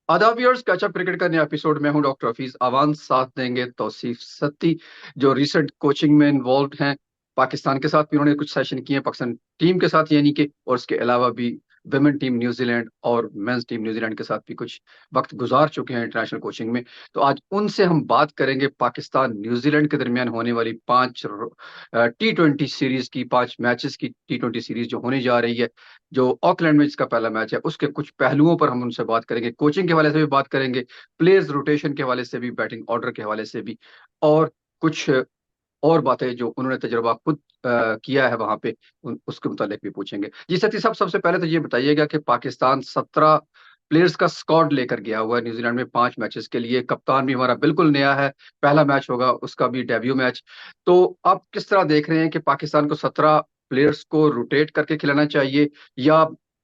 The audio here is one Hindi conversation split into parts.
आदाब व्यूअर्स, कैचअप क्रिकेट का नया एपिसोड में हूं डॉक्टर हफीज अवान। साथ देंगे तौसीफ सत्ती, जो रिसेंट कोचिंग में इन्वॉल्व हैं। पाकिस्तान के साथ भी उन्होंने कुछ सेशन किए हैं, पाकिस्तान टीम के साथ यानी कि, और उसके अलावा भी विमेन टीम न्यूजीलैंड और मेंस टीम न्यूजीलैंड के साथ भी कुछ वक्त गुजार चुके हैं इंटरनेशनल कोचिंग में। तो आज उनसे हम बात करेंगे पाकिस्तान न्यूजीलैंड के दरमियान होने वाली 5 T20 सीरीज की, 5 मैचेस की T20 सीरीज जो होने जा रही है, जो ऑकलैंड में जिसका पहला मैच है, उसके कुछ पहलुओं पर हम उनसे बात करेंगे। कोचिंग के हवाले से भी बात करेंगे, प्लेयर्स रोटेशन के हवाले से भी, बैटिंग ऑर्डर के हवाले से भी, और कुछ और बातें जो उन्होंने तजुर्बा खुद किया है वहां पे, उसके मुतालिक भी पूछेंगे। जी सती साहब, सबसे पहले तो ये बताइएगा कि पाकिस्तान 17 प्लेयर्स का स्क्वाड लेकर गया हुआ है न्यूजीलैंड में 5 मैचेस के लिए। कप्तान भी हमारा बिल्कुल नया है, पहला मैच होगा उसका भी, डेब्यू मैच। तो आप किस तरह देख रहे हैं कि पाकिस्तान को 17 प्लेयर्स को रोटेट करके खिलाना चाहिए, या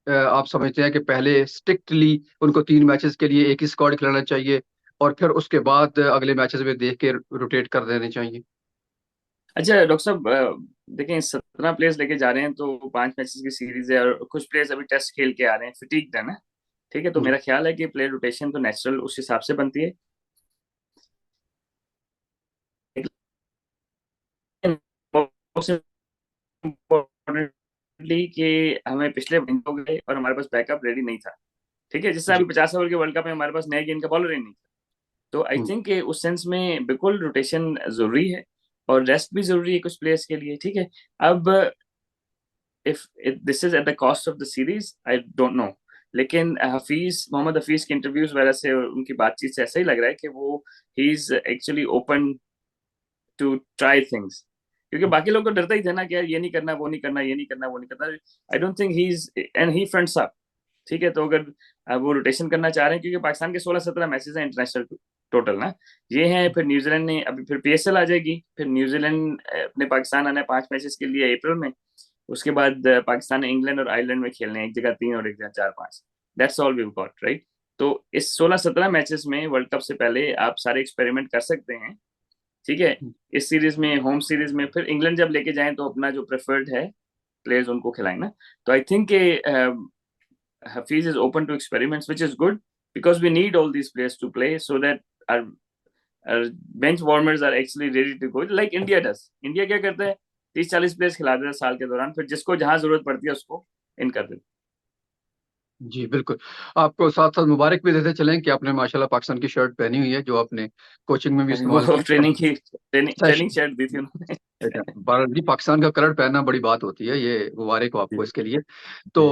आप समझते हैं कि पहले स्ट्रिक्टली उनको 3 मैचेस के लिए एक ही स्क्वाड खिलाना चाहिए और फिर उसके बाद अगले मैचेस में देख के रोटेट कर देने चाहिए? अच्छा डॉक्टर साहब, देखें 17 प्लेयर्स लेके जा रहे हैं तो 5 मैचेस की सीरीज है और कुछ प्लेयर्स अभी टेस्ट खेल के आ रहे हैं, फिटीक है ना। ठीक है, तो जी। मेरा ख्याल है कि प्लेयर रोटेशन तो नेचुरल उस हिसाब से बनती है। इम्पोर्टेंटली कि हमें पिछले दिन हो गए और हमारे पास बैकअप रेडी नहीं था। ठीक है, जिससे अभी जी। 50 ओवर के वर्ल्ड कप में हमारे पास नए गेंद का बॉलर ही नहीं था। तो आई हम्म। थिंक उस सेंस में बिल्कुल रोटेशन जरूरी है और रेस्ट भी जरूरी है कुछ प्लेयर्स के लिए। ठीक है, अब if this is at the cost of the series I don't know, लेकिन हफीज मोहम्मद हफीज के इंटरव्यूज वगैरह से और उनकी बातचीत से ऐसा ही लग रहा है कि वो ही is actually open to try things. क्योंकि बाकी लोग तो डरते ही थे ना कि यार ये नहीं करना, वो नहीं करना, ये नहीं करना, वो नहीं करना। आई don't think he is and he fronts up. ठीक है, तो अगर वो रोटेशन करना चाह रहे हैं, क्योंकि पाकिस्तान के 16-17 मैचेस हैं इंटरनेशनल टोटल ना, ये हैं। फिर न्यूजीलैंड ने अभी फिर पीएसएल आ जाएगी, फिर न्यूजीलैंड अपने पाकिस्तान आना है 5 मैचेस के लिए अप्रैल में। उसके बाद पाकिस्तान ने इंग्लैंड और आयरलैंड में खेलने हैं, एक जगह 3 और एक जगह 4-5। That's all we got right. तो इस 16-17 मैचेस में वर्ल्ड कप से पहले आप सारे एक्सपेरिमेंट कर सकते हैं। ठीक है, इस सीरीज में, होम सीरीज में, फिर इंग्लैंड जब लेके जाएं तो अपना जो प्रेफर्ड है प्लेयर्स उनको खिलाएं ना। तो I think Hafiz is open to experiments, which is good because we need all these players to play so that our bench warmers are actually ready to go like India does. India क्या करता है, 30-40 प्लेयर्स खिला देता है साल के दौरान, फिर जिसको जहां जरूरत पड़ती है उसको इन कर देता जी बिल्कुल। आपको साथ साथ मुबारक भी देते चलें कि आपने माशाल्लाह पाकिस्तान की शर्ट पहनी हुई है, जो आपने कोचिंग में भी है। वो इस्तेमाल की और ट्रेनिंग की ट्रेनिंग सेशन। शर्ट दी थी उन्होंने। जी, पाकिस्तान का कलर पहनना बड़ी बात होती है, ये मुबारक हो आपको इसके लिए। तो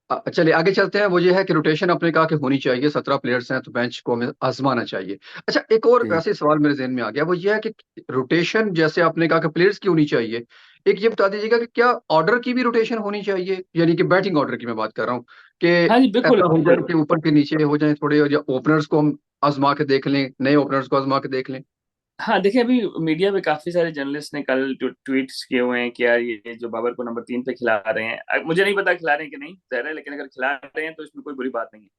चलिए आगे चलते हैं। वो ये है कि रोटेशन आपने कहा कि होनी चाहिए, 17 प्लेयर्स हैं तो बेंच को हमें आजमाना चाहिए। अच्छा, एक और ऐसे सवाल मेरे जहन में आ गया, वो ये है कि रोटेशन जैसे आपने कहा कि प्लेयर्स की होनी चाहिए, एक ये बता दीजिएगा कि क्या ऑर्डर की भी रोटेशन होनी चाहिए, यानी कि बैटिंग ऑर्डर की मैं बात कर रहा हूँ, कि हाँ जी, बिल्कुल। ऐसा हो जाए कि ऊपर के नीचे हो जाए थोड़े, या ओपनर्स को हम आजमा के देख लें, नए ओपनर्स को आजमा के देख लें। हाँ देखिए, अभी मीडिया में काफी सारे जर्नलिस्ट ने कल ट्वीट्स किए हुए हैं कि यार ये जो बाबर को नंबर 3 पे खिला रहे हैं, मुझे नहीं पता खिला रहे हैं कि नहीं, जहर है, लेकिन अगर खिला रहे हैं तो इसमें कोई बुरी बात नहीं है।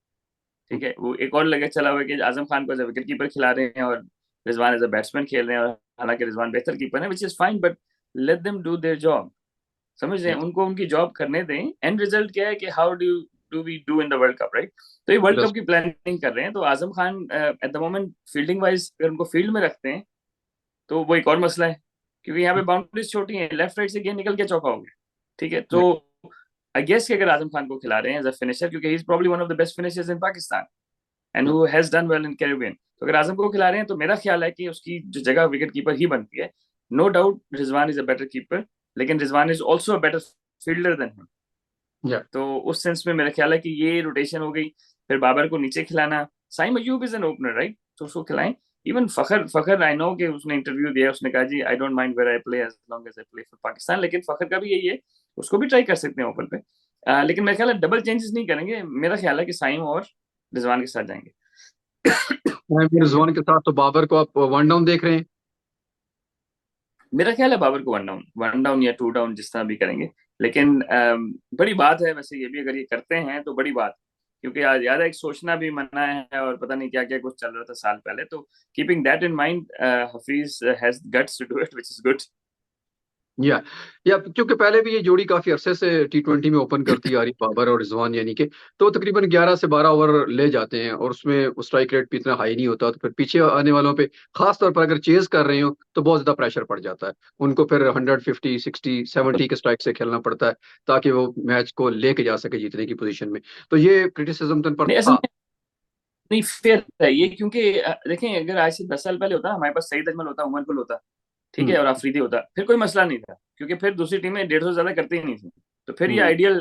ठीक है, वो एक और लगे चला हुआ है कि आजम खान को एज विकेट कीपर खिला रहे हैं और रिजवान एज अ बैट्समैन खेल रहे हैं, और हालांकि रिजवान बेहतर कीपर है, which is fine, but let them do their job. समझ रहे हैं, उनको उनकी जॉब करने दें। एंड रिजल्ट क्या है कि how do we do in the world cup right. तो ये वर्ल्ड कप बस। की प्लानिंग कर रहे हैं, तो Azam Khan at the moment fielding wise अगर उनको फील्ड में रखते हैं तो वो एक और मसला है, क्योंकि यहाँ पे बाउंड्रीज छोटी हैं, लेफ्ट राइट से गेंद निकल के चौका हो गया। ठीक है, तो आई गेस कि अगर आजम खान को खिला रहे हैं एज अ फिनिशर, क्योंकि he is probably one of the best finishers in Pakistan and who has done well in Caribbean, तो अगर आजम को खिला रहे हैं तो मेरा ख्याल है कि उसकी जो जगह विकेट कीपर ही बनती है। No doubt Rizwan is a better keeper, लेकिन Rizwan is also a better fielder than him. या तो उस सेंस में मेरा ख्याल है कि ये रोटेशन हो गई। फिर बाबर को नीचे खिलाना, Saim Ayub is an opener right, तो उसको खिलाएं। Even Fakhar Fakhar I know कि उसने इंटरव्यू दिया, उसने कहा जी I don't mind where I play as long as I play for Pakistan, लेकिन फखर का भी यही है, उसको भी ट्राई कर सकते हैं ओपन पे। लेकिन मेरा ख्याल है डबल चेंजेस नहीं करेंगे, मेरा ख्याल है कि साइम और रिजवान के साथ जाएंगे। रिजवान के साथ तो बाबर को आप वन डाउन देख रहे हैं? मेरा ख्याल है बाबर को वन डाउन या टू डाउन जिस तरह भी करेंगे। लेकिन बड़ी बात है वैसे ये भी, अगर ये करते हैं तो बड़ी बात, क्योंकि आज याद है एक सोचना भी मना है और पता नहीं क्या क्या कुछ चल रहा था साल पहले, तो keeping that in mind Hafeez has guts to do it, which is good. Yeah yeah क्योंकि पहले भी ये जोड़ी काफी अरसे से T20 में ओपन करती आ रही, बाबर और रिजवान यानी कि, तो तकरीबन 11 से 12 ओवर ले जाते हैं और उसमें स्ट्राइक रेट भी इतना हाई नहीं होता, तो फिर पीछे आने वालों पे खास तौर पर अगर चेज कर रहे हो तो बहुत ज्यादा प्रेशर पड़ जाता है। उनको फिर 150, 60, 70 के स्ट्राइक से खेलना पड़ता है ताकि वो मैच को लेके जा सके जीतने की पोजीशन में। तो ये क्रिटिसिज्म तो इन पर नहीं, असल था। में नहीं फेयर है ये, क्योंकि देखें, अगर आज से 10 साल पहले होता, हमारे पास सईद अजमल होता, उमर गुल होता, ठीक है, हम्म। और अफरीदी होता, फिर कोई मसला नहीं था, क्योंकि फिर दूसरी टीमें 150 से ज्यादा करती ही नहीं थी। तो फिर ये हम्म। आइडियल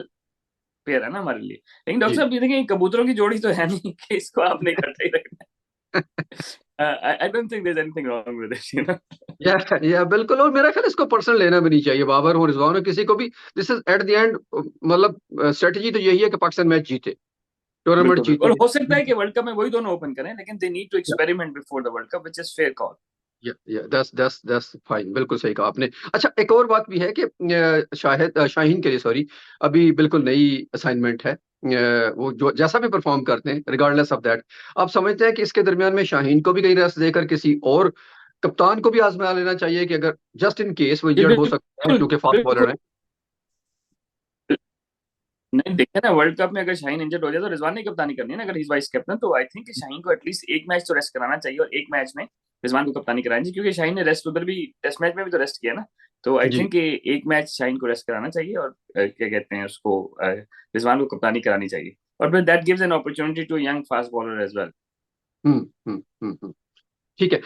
पेयर है ना हमारे लिए। लेकिन डॉक्टर जी। साहब ये देखें, कबूतरों की जोड़ी तो है नहीं कि इसको आपने इकट्ठा ही रखना है। I don't think there is anything wrong with it, you know. Yeah बिल्कुल, और मेरा ख्याल इसको पर्सनल लेना भी नहीं चाहिए, बाबर हो रिजवान हो किसी को भी। This is at the end, मतलब स्ट्रेटजी तो यही है कि पाकिस्तान मैच जीते, टूर्नामेंट बिल्कुल बिल्कुल, और जीते। हो सकता है कि वर्ल्ड कप में वही दोनों ओपन करें, लेकिन they need to experiment before the world cup, which is fair call. Yeah दस दस दस फाइन, बिल्कुल सही कहा आपने। अच्छा, एक और बात भी है कि शाहीन के लिए, सॉरी, अभी बिल्कुल नई असाइनमेंट है। वो जो जैसा भी परफॉर्म करते हैं रिगार्डलेस ऑफ दैट, आप समझते हैं कि इसके दरमियान में शाहीन को भी कहीं रेस्ट देकर किसी और कप्तान को भी आजमा लेना चाहिए कि अगर जस्ट इन केस वो इंजर्ड हो सकते हैं बिल्कुल क्योंकि फास्ट बिल्कुल। बॉलर हैं। नहीं, देखे ना, वर्ल्ड कप में अगर शाहीन इंजर्ड हो जाए तो रिजवान ने कप्तानी करनी है ना, अगर इस वाइस कैप्टन, तो आई थिंक शाहीन को एटलीस्ट एक मैच तो रेस्ट कराना चाहिए, और एक मैच में रिजवान को कप्तानी करानी चाहिए, क्योंकि शाहीन ने रेस्ट उधर भी टेस्ट मैच में भी तो रेस्ट किया ना। तो आई जी। थिंक एक मैच शाहीन को रेस्ट कराना चाहिए, और क्या कहते हैं उसको, रिजवान को कप्तानी करानी चाहिए, और फिर that gives an opportunity to young fast bowler as well. Hmm. ठीक है।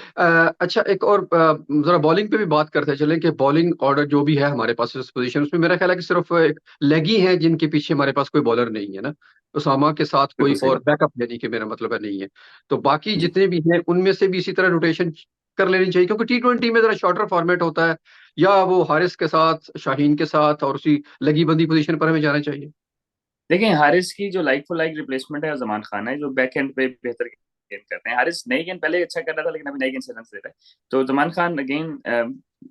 अच्छा, एक और जरा बॉलिंग पे भी बात करते चलें कि बॉलिंग ऑर्डर जो भी है हमारे पास इस पोजीशन, उसमें मेरा ख्याल है कि सिर्फ एक लेग ही है जिनके पीछे हमारे पास कोई बॉलर नहीं है ना। उसामा के साथ कोई बिल्कुल सही और बात बैकअप यानी कि मेरा मतलब है नहीं है। तो बाकी है जी। जितने भी हैं उनमें से भी इसी तरह रोटेशन कर लेनी चाहिए, क्योंकि T20 में जरा शॉर्टर फॉर्मेट होता है। या वो हारिस के साथ, शाहीन के साथ और उसी लगी बंदी पोजीशन पर हमें जाना चाहिए। देखिए, हारिस की जो लाइक फॉर लाइक रिप्लेसमेंट है जमान खान है, जो बैक एंड पे बेहतर गेंद करते हैं। हारिस नई गेंद पहले अच्छा कर रहा था, लेकिन अभी नई गेंद से रन दे रहा है। तो Zaman Khan again,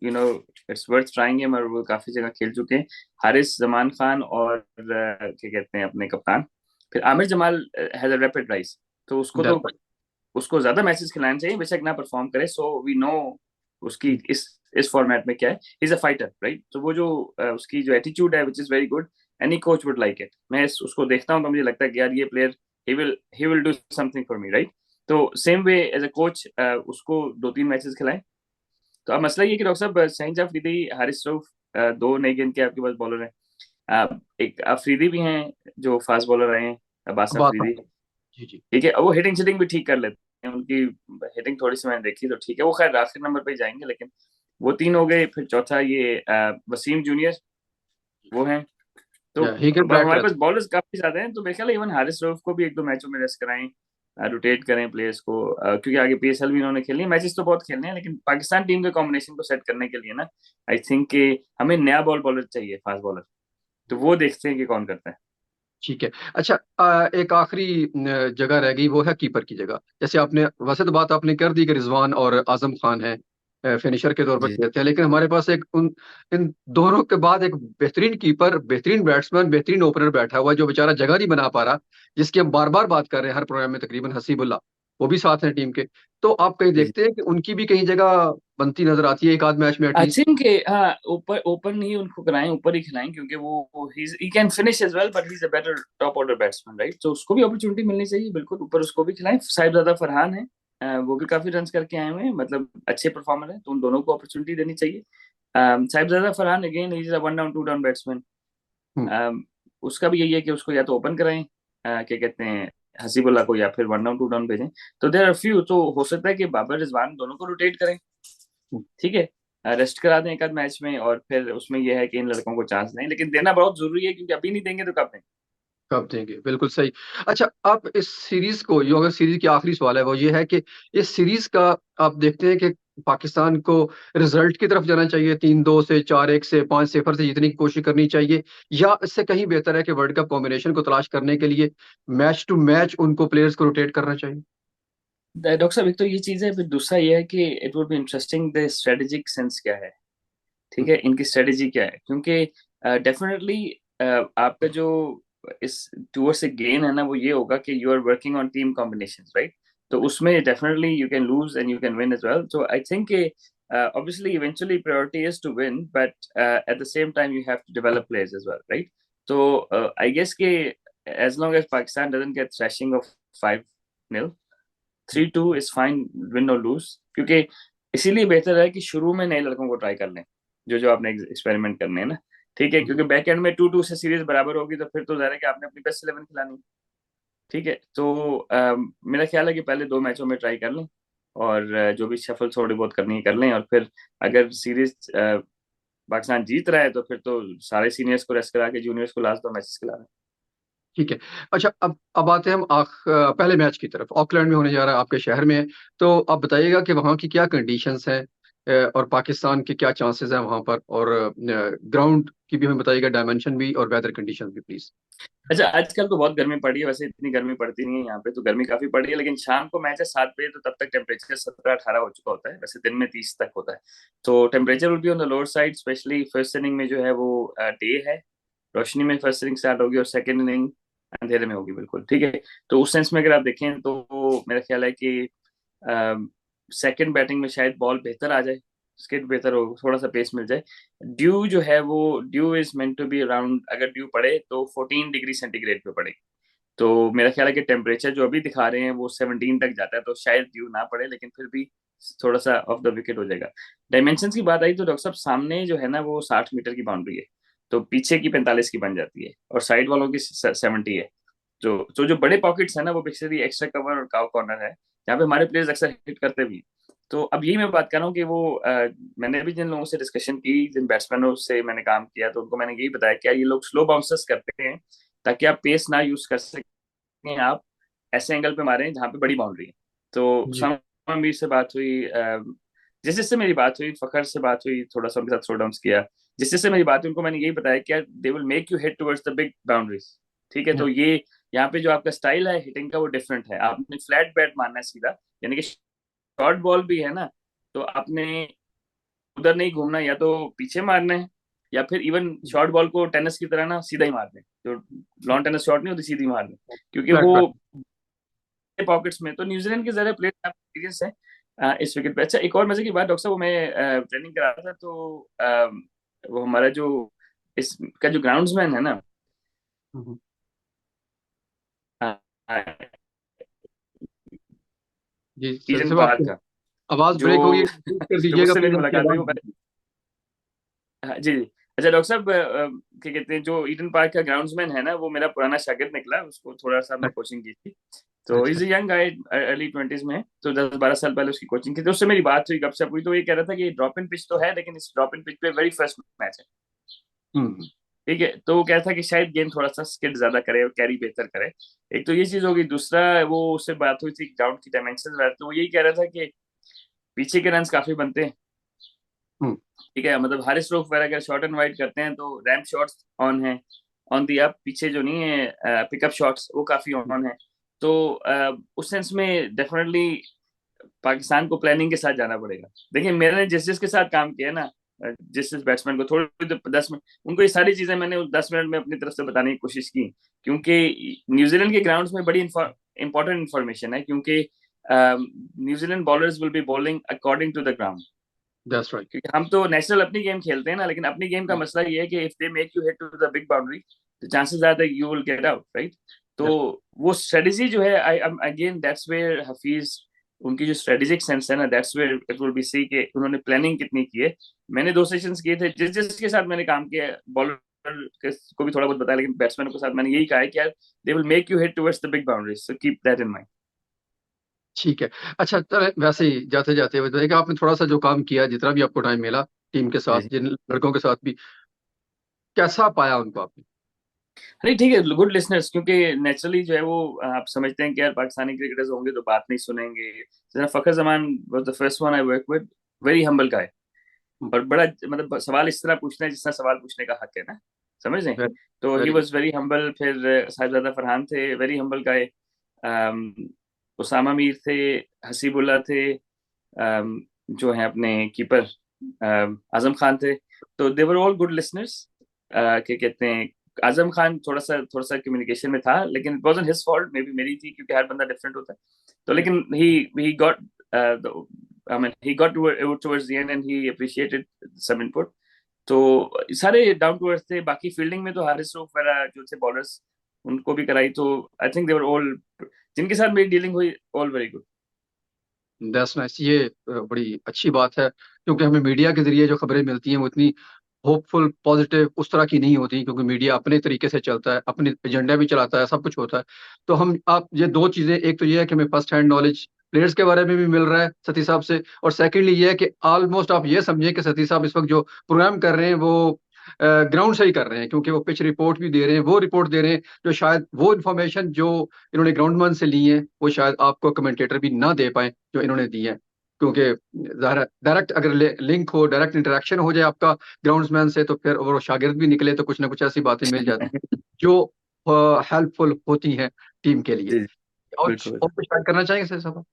you know, it's worth trying him, और वो काफी जगह खेल चुके हैं। हारिस, जमान खान, और क्या कहते हैं अपने कप्तान, फिर Aamir Jamal has a rapid rise, तो बिल्कुल। उसको ज्यादा मैचेस खिलाने चाहिए, बेशक ना परफॉर्म करे, सो वी नो उसकी इस फॉर्मेट में क्या है। Is a fighter, right? तो वो जो उसकी जो एटीट्यूड है, which is very good, any coach would like it. मैं उसको देखता हूँ तो मुझे लगता है कि यार ये player, he will do something for me, right? तो same way as a coach, उसको 2-3 मैचेस खिलाएं। तो अब मसला ये है कि डॉक्टर साहब, शाहिन अफरीदी, हारिस रऊफ, दो नई गेंद के आपके पास बॉलर हैं। एक अफरीदी भी हैं जो फास्ट बॉलर रहे हैं, अब्बास बात अफरीदी, जी जी। ठीक है, वो हिटिंग शिटिंग भी ठीक कर लेते हैं, उनकी हिटिंग थोड़ी सी मैंने देखी तो ठीक है, वो खैर आखिरी नंबर पे ही जाएंगे, लेकिन वो तीन हो गए। फिर चौथा ये वसीम जूनियर, वो हैं। तो या ही कैन अब बैट हमारे पास एज। बॉलर्स काफी ज्यादा हैं, तो मेरे ख्याल है इवन हारिस रऊफ को भी 1-2 मैचों में रेस्ट कराएं, रोटेट करें प्लेयर्स को, क्योंकि आगे पीएसएल भी इन्होंने खेलनी है, मैचेस तो बहुत खेलने हैं, लेकिन पाकिस्तान टीम के कॉम्बिनेशन को सेट करने के लिए ना, आई थिंक कि हमें नया बॉलर चाहिए, फास्ट बॉलर। तो वो देखते हैं कि कौन करता है। ठीक है। अच्छा, एक आखिरी जगह रह गई, वो है कीपर की जगह। जैसे आपने वैसे तो बात आपने कर दी कि रिजवान और आजम खान है फिनिशर के तौर पर जी। खेलते हैं, लेकिन हमारे पास एक उन इन दोनों के बाद एक बेहतरीन कीपर, बेहतरीन बैट्समैन, बेहतरीन ओपनर बैठा हुआ है जो बेचारा जगह नहीं बना पा रहा, जिसकी हम बार बार बात कर रहे हैं हर प्रोग्राम में तकरीबन, हसीबुल्ला। वो भी साथ हैं टीम के। तो आप कहीं जी। देखते हैं कि उनकी भी कहीं जगह बनती नजर आती है एक आध मैच में आई एटलीस्ट। थिंक, हाँ, ऊपर ऊपर नहीं उनको कराएं, ऊपर ही खिलाएं, क्योंकि वो ही can finish as well, but he is a better top order batsman, right? तो उसको भी अपॉर्चुनिटी मिलनी चाहिए, बिल्कुल, ऊपर उसको भी खिलाएं। साहिबजादा फरहान है, वो भी काफी रन करके आए हुए हैं, मतलब अच्छे परफॉर्मर है, तो उन दोनों को अपॉर्चुनिटी देनी चाहिए। Sahibzada Farhan again is a 1 down 2 down batsman. उसका भी यही है कि उसको या तो ओपन कराएं, क्या कहते हैं, हसीबुल्ला को, या फिर 1 डाउन 2 डाउन भेजें। तो देर आर फ्यू, तो हो सकता है कि बाबर रिजवान दोनों को रोटेट करें, ठीक है, रेस्ट करा दें एक आध मैच में, और फिर उसमें यह है कि इन लड़कों को चांस दें, लेकिन देना बहुत जरूरी है, क्योंकि अभी नहीं देंगे तो कब देंगे। कब देंगे, बिल्कुल सही। अच्छा, आप इस सीरीज को, जो अगर सीरीज की आखिरी सवाल है वो ये है कि इस सीरीज का आप देखते हैं कि पाकिस्तान को रिजल्ट की तरफ जाना चाहिए, 3-2 से, 4-1 से, 5-0 से जीतने की कोशिश करनी चाहिए, या इससे कहीं बेहतर है कि वर्ल्ड कप कॉम्बिनेशन को तलाश करने के लिए मैच टू मैच उनको प्लेयर्स को रोटेट करना चाहिए। डॉक्टर साहब, एक तो ये चीज है, फिर दूसरा ये है कि it would be interesting the strategic sense क्या है, ठीक हम्म। है, इनकी स्ट्रेटेजी क्या है, क्योंकि डेफिनेटली आपका जो इस टूवर्ड्स से गेन है ना, वो ये होगा कि you are working on team combinations, right? तो उसमें definitely you can lose and you can win as well. तो I think obviously eventually priority is to win, but at the same time you have to develop players as well, right? So I guess ke as long as Pakistan doesn't get thrashing of 5-0, 3-2 is fine, win or lose, क्योंकि इसीलिए बेहतर है कि शुरू में नए लड़कों को ट्राई कर लें, जो जो आपने एक्सपेरिमेंट करने हैं ना, ठीक है, क्योंकि बैक एंड में 2-2 से सीरीज बराबर होगी तो फिर तो जाहिर है कि आपने अपनी बेस्ट 11 खिलानी, ठीक है। तो मेरा ख्याल है कि पहले 2 मैचों में ट्राई कर लें, और जो भी शफल थोड़ी बहुत करनी है कर लें, और फिर अगर सीरीज पाकिस्तान जीत रहा है तो फिर तो सारे सीनियर्स को रेस्ट करा के जूनियर्स को लास्ट 2 मैचेस खिला रहे हैं। ठीक है। अच्छा, अब आते हैं हम पहले मैच की तरफ। ऑकलैंड में होने जा रहा है, आपके शहर में है। तो आप बताइएगा कि वहाँ की क्या कंडीशंस हैं, और पाकिस्तान के क्या चांसेस हैं वहाँ पर, और ग्राउंड की भी हमें बताइएगा, डायमेंशन भी और वेदर कंडीशंस भी प्लीज। अच्छा, आजकल तो बहुत गर्मी पड़ी है, वैसे इतनी गर्मी पड़ती नहीं है यहाँ पे, तो गर्मी काफी पड़ी है, लेकिन शाम को मैच है 7 बजे, तो तब तक टेम्परेचर 17-18 हो चुका होता है, वैसे दिन में 30 तक होता है। तो temperature will be on the lower side, specially first inning में जो है वो डे है, रोशनी में फर्स्ट इनिंग स्टार्ट होगी, और सेकंड इनिंग अंधेरे में होगी, बिल्कुल ठीक है। तो उस सेंस में अगर आप देखें तो मेरा ख्याल है कि सेकंड बैटिंग में शायद बॉल बेहतर आ जाए, स्किट बेहतर हो, थोड़ा सा पेस मिल जाए। ड्यू जो है वो dew is meant to be around, अगर ड्यू पड़े तो 14 डिग्री सेंटीग्रेड पे पड़े। तो मेरा ख्याल है कि टेम्परेचर जो अभी दिखा रहे हैं वो 17 तक जाता है, तो शायद ड्यू ना पड़े, लेकिन फिर भी थोड़ा सा ऑफ द विकेट हो जाएगा। डायमेंशन की बात आई तो डॉक्टर साहब, सामने जो है ना वो 60 मीटर की बाउंड्री है, तो पीछे की 45 की बन जाती है, और साइड वालों की 70 है। जो बड़े पॉकेट्स है ना वो बेसिकली एक्स्ट्रा कवर और काउ कॉर्नर है, जहाँ पे हमारे प्लेयर्स अक्सर हिट करते भी हैं। तो अब यही मैं बात कर रहा हूँ कि वो मैंने भी जिन लोगों से डिस्कशन की, जिन बैट्समैनों से मैंने काम किया, तो उनको मैंने यही बताया कि यार ये लोग स्लो बाउंसर्स करते हैं ताकि आप पेस ना यूज कर सकें, आप ऐसे एंगल पे मारें जहाँ पे बड़ी बाउंड्री है। तो जी। उसामा मीर से बात हुई, जिस जिससे मेरी बात हुई, फखर से बात हुई, थोड़ा सा उनके साथ थ्रो डाउन्स किया, जिस जिससे मेरी बात हुई उनको मैंने यही बताया कि यार they will make you hit towards the big boundaries, ठीक है। तो ये यहाँ पे जो आपका स्टाइल है हिटिंग का वो डिफरेंट है, आपने फ्लैट बैट मारना है सीधा, यानी कि शॉर्ट बॉल भी है ना, तो आपने उधर नहीं घूमना, या तो पीछे मारना है, या फिर इवन शॉर्ट बॉल को टेनिस की तरह ना सीधा ही मारना है, तो लॉन टेनिस शॉट नहीं होती, सीधी मारना है, क्योंकि फ्लैट वो बैट। पॉकेट्स में। तो न्यूजीलैंड के जरा प्लेयर एक्सपीरियंस है इस विकेट पे। अच्छा, एक और मजे की बात डॉक्टर साहब, वो मैं ट्रेनिंग करा रहा था, तो वो हमारा जो इसका जो ग्राउंड्समैन है ना, जी सर ईडन साहब, पार्क आपकी का, आवाज जो ब्रेक हो गई, रिपीट कर जब दीजिएगा उससे प्लीज, मेरी आपकी मुलाकात हुई आवाज। वो, हाँ, जी जी। अच्छा डॉक्टर साहब, क्या कहते हैं, जो ईडन पार्क का ग्राउंड्समैन है ना, वो मेरा पुराना शागिर्द निकला, उसको थोड़ा सा हमने कोचिंग की थी। तो अच्छा। Is young guy, early 20s में है, तो 10-12 साल पहले उसकी कोचिंग की थी, उससे मेरी बात हुई, गपशप हुई, तो ये कह रहा था कि ड्रॉप इन पिच तो है, लेकिन इस ड्रॉप इन पिच पे वेरी फर्स्ट मैच है, हम्म। ठीक है। तो वो कह रहा था कि शायद गेंद थोड़ा सा स्किड ज्यादा करे और कैरी बेहतर करे। एक तो ये चीज होगी, दूसरा वो उससे बात हुई थी ग्राउंड की डायमेंशन, तो वो यही कह रहा था कि पीछे के रन काफी बनते हैं, हम्म। ठीक है, मतलब हारिस रऊफ वगैरह अगर शॉर्ट एंड वाइड करते हैं तो रैम्प शॉट्स ऑन है, ऑन दी अप, पीछे जो नहीं है पिकअप शॉट्स वो काफी ऑन है। तो उस सेंस में डेफिनेटली पाकिस्तान को प्लानिंग के साथ जाना पड़ेगा। देखिए मैंने जिस जिसके साथ काम किया ना, जिस जिस बैट्समैन को थोड़ी 10 मिनट, उनको ये सारी चीजें मैंने उस 10 मिनट में अपनी तरफ से बताने की कोशिश की, क्योंकि न्यूजीलैंड के ग्राउंड्स में बड़ी इंपॉर्टेंट इन्फॉर्मेशन है, क्योंकि New Zealand bowlers will be bowling according to the ground, that's right. क्योंकि हम तो नेशनल अपनी गेम खेलते हैं ना, लेकिन अपनी गेम का मसला ये है कि if they make you hit to the big boundary, तो chances are that you will get out, right. तो वो स्ट्रेटजी जो है, I again that's where Hafeez, उनकी जो स्ट्रेटेजिक सेंस है ना, that's where it will be see कि उन्होंने प्लानिंग कितनी की है। मैंने 2 सेशंस किए थे, जिस जिसके साथ मैंने काम किया, बॉलर को भी थोड़ा बहुत बताया, लेकिन बैट्समैन के साथ मैंने यही कहा है कि यार they will make you hit towards the big boundaries, so keep that in mind. ठीक है। अच्छा, वैसे ही जाते जाते बताइए कि आपने थोड़ा सा जो काम किया, जितना भी आपको टाइम मिला टीम के जी साथ, जी। जिन लड़कों के साथ भी, कैसा पाया उनको आपने? नहीं ठीक है, गुड लिसनर्स, क्योंकि नेचुरली जो है वो आप समझते हैं कि यार पाकिस्तानी क्रिकेटर्स होंगे तो बात नहीं सुनेंगे। जरा Fakhar Zaman was the first one I work with, very humble guy, hmm. और बड़ा मतलब सवाल इस तरह पूछना है जिस तरह सवाल पूछने का हक है ना, समझ रहे हैं। वेरी तो ही very good. Was very humble. फिर साहिबजादा फरहान थे, very humble guy, Usama Mir थे, हसीबुल्ला थे, जो है अपने कीपर आजम खान थे। तो दे वर ऑल गुड लिसनर्स। क्या कहते हैं, आजम खान थोड़ा सा कम्युनिकेशन में था, लेकिन it wasn't his fault, may be मेरी थी, क्योंकि हर बंदा डिफरेंट होता है। तो लेकिन he got I mean, he got towards the end and he appreciated some input. तो सारे डाउन टू अर्थ थे. बाकी फील्डिंग में तो हारिस रऊफ वगैरह जो थे बॉलर्स, उनको भी कराई. तो I think they were all, जिनके साथ मेरी डीलिंग हुई, all very good. That's nice. ये बड़ी अच्छी बात है, क्योंकि हमें मीडिया के जरिए जो खबरें मिलती हैं वो इतनी होपफुल पॉजिटिव उस तरह की नहीं होती, क्योंकि मीडिया अपने तरीके से चलता है, अपने एजेंडा भी चलाता है, सब कुछ होता है. तो हम आप ये दो चीजें, एक तो ये है कि हमें फर्स्ट हैंड नॉलेज प्लेयर्स के बारे में भी मिल रहा है सती साहब से, और सेकंडली ये है कि ऑलमोस्ट आप ये समझिए कि सती साहब इस वक्त जो प्रोग्राम कर रहे हैं वो ग्राउंड से ही कर रहे हैं, क्योंकि वो पिच रिपोर्ट भी दे रहे हैं, वो रिपोर्ट दे रहे हैं जो शायद वो इन्फॉर्मेशन जो इन्होंने ग्राउंडमैन से ली है वो शायद आपको कमेंटेटर भी ना दे पाए जो इन्होंने दी है. क्योंकि डायरेक्ट अगर लिंक हो, डायरेक्ट इंटरेक्शन हो जाए आपका ग्राउंड्समैन से, तो फिर वो शागिर्द भी निकले तो कुछ ना कुछ ऐसी बातें मिल जाती हैं जो हेल्पफुल होती हैं टीम के लिए. जी, बिल्कुल. और कुछ ऐड करना चाहेंगे सर साहब?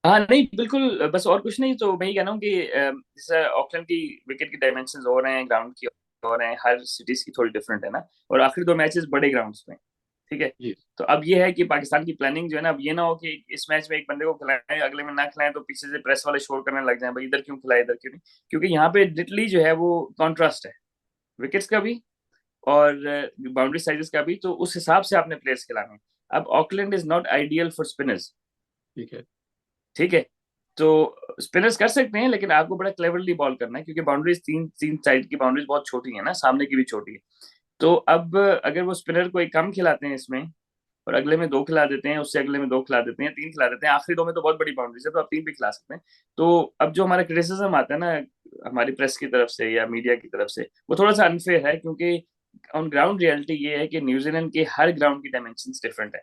हाँ नहीं, बिल्कुल, बस और कुछ नहीं. तो मैं ये कह रहा हूँ कि जैसे ऑकलैंड की विकेट की डायमेंशन हो रहे हैं, ग्राउंड की हो रहे हैं, हर सिटीज की थोड़ी डिफरेंट है ना. और आखिरी दो मैचेस बड़े ग्राउंड्स में, ठीक है. जी. तो अब ये है कि पाकिस्तान की प्लानिंग जो है ना, अब ये ना हो कि इस मैच में एक बंदे को खिलाएं, अगले में ना खिलाएं, तो पीछे से प्रेस वाले शोर करने लग जाएं, भाई इधर क्यों खिलाए, इधर क्यों नहीं. क्योंकि यहाँ पे लिटरली जो है वो कॉन्ट्रास्ट है, विकेट्स का भी और बाउंड्री साइजेस का भी. तो उस हिसाब से आपने प्लेयर्स खिलाने हैं. अब Auckland is not ideal for spinners, ठीक है. ठीक है. तो स्पिनर्स कर सकते हैं, लेकिन आपको बड़ा क्लेवरली बॉल करना है, क्योंकि बाउंड्रीज तीन तीन साइड की बाउंड्रीज बहुत छोटी है ना, सामने की भी छोटी है. तो अब अगर वो स्पिनर को एक कम खिलाते हैं इसमें, और अगले में दो खिला देते हैं, उससे अगले में दो खिला देते हैं, तीन खिला देते हैं, आखिरी दो में तो बहुत बड़ी बाउंड्रीज है, तो आप तीन भी खिला सकते हैं. तो अब जो हमारा क्रिटिसिज्म आता है ना हमारी प्रेस की तरफ से या मीडिया की तरफ से, वो थोड़ा सा अनफेयर है, क्योंकि ऑन ग्राउंड रियलिटी ये है कि न्यूजीलैंड के हर ग्राउंड की डायमेंशन डिफरेंट है,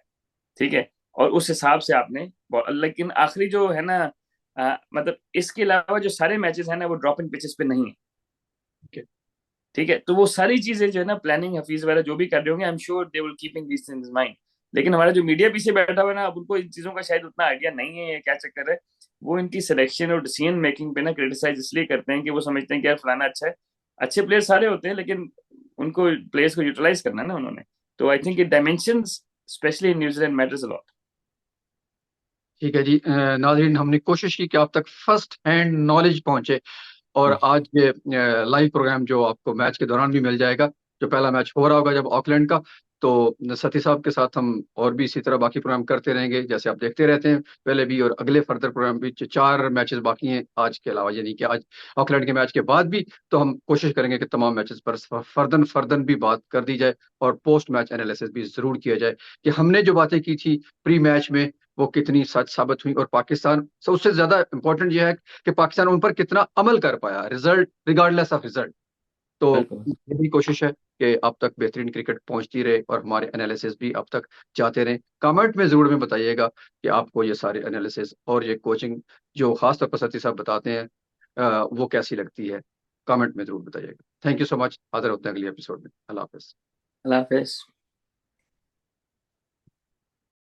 ठीक है. और उस हिसाब से आपने लेकिन आखिरी जो है ना, मतलब इसके अलावा जो सारे मैचेस हैं ना, वो ड्रॉप इन पिचेस पे नहीं है, ठीक है. ठीक है. तो वो सारी चीजें जो है ना, प्लानिंग हफीज वगैरह जो भी कर रहे होंगे, I am sure they will keeping these things in mind. लेकिन हमारा जो मीडिया पीछे बैठा हुआ है ना, अब उनको इन चीजों का शायद उतना आइडिया नहीं है, या क्या चक्कर है. वो इनकी सिलेक्शन और डिसीजन मेकिंग पे ना क्रिटिसाइज इसलिए करते हैं कि वो समझते हैं कि यार फलाना अच्छा है. अच्छे प्लेयर सारे होते हैं, लेकिन उनको प्लेयर्स को यूटिलाइज करना है ना उन्होंने. तो I think dimension specially in New Zealand matters a lot. ठीक है जी. नाज़रीन, हमने कोशिश की कि आप तक फर्स्ट हैंड नॉलेज पहुंचे, और आज ये लाइव प्रोग्राम जो आपको मैच के दौरान भी मिल जाएगा, जो पहला मैच हो रहा होगा जब ऑकलैंड का, तो सती साहब के साथ हम और भी इसी तरह बाकी प्रोग्राम करते रहेंगे, जैसे आप देखते रहते हैं पहले भी और अगले फर्दर प्रोग्राम भी. चार मैचेस बाकी हैं आज के अलावा, यानी कि आज ऑकलैंड के मैच के बाद भी. तो हम कोशिश करेंगे कि तमाम मैचेस पर फर्दन फर्दन भी बात कर दी जाए, और पोस्ट मैच एनालिसिस भी जरूर किया जाए कि हमने जो बातें की थी प्री मैच में वो कितनी सच साबित हुई, और पाकिस्तान से उससे ज्यादा इंपॉर्टेंट यह है कि पाकिस्तान उन पर कितना अमल कर पाया, रिजल्ट रिगार्डलेस ऑफ रिजल्ट. तो बिल्कुल. यही कोशिश है कि आप तक बेहतरीन क्रिकेट पहुंचती रहे और हमारे एनालिसिस भी आप तक जाते रहे. कमेंट में जरूर में बताइएगा कि आपको ये सारे एनालिसिस और ये कोचिंग जो खास तौर पर सती साहब बताते हैं वो कैसी लगती है. कमेंट में जरूर बताइएगा. Thank you so much. हाजिर होते हैं अगले एपिसोड में. अल्लाह हाफिज. अल्लाह हाफिज.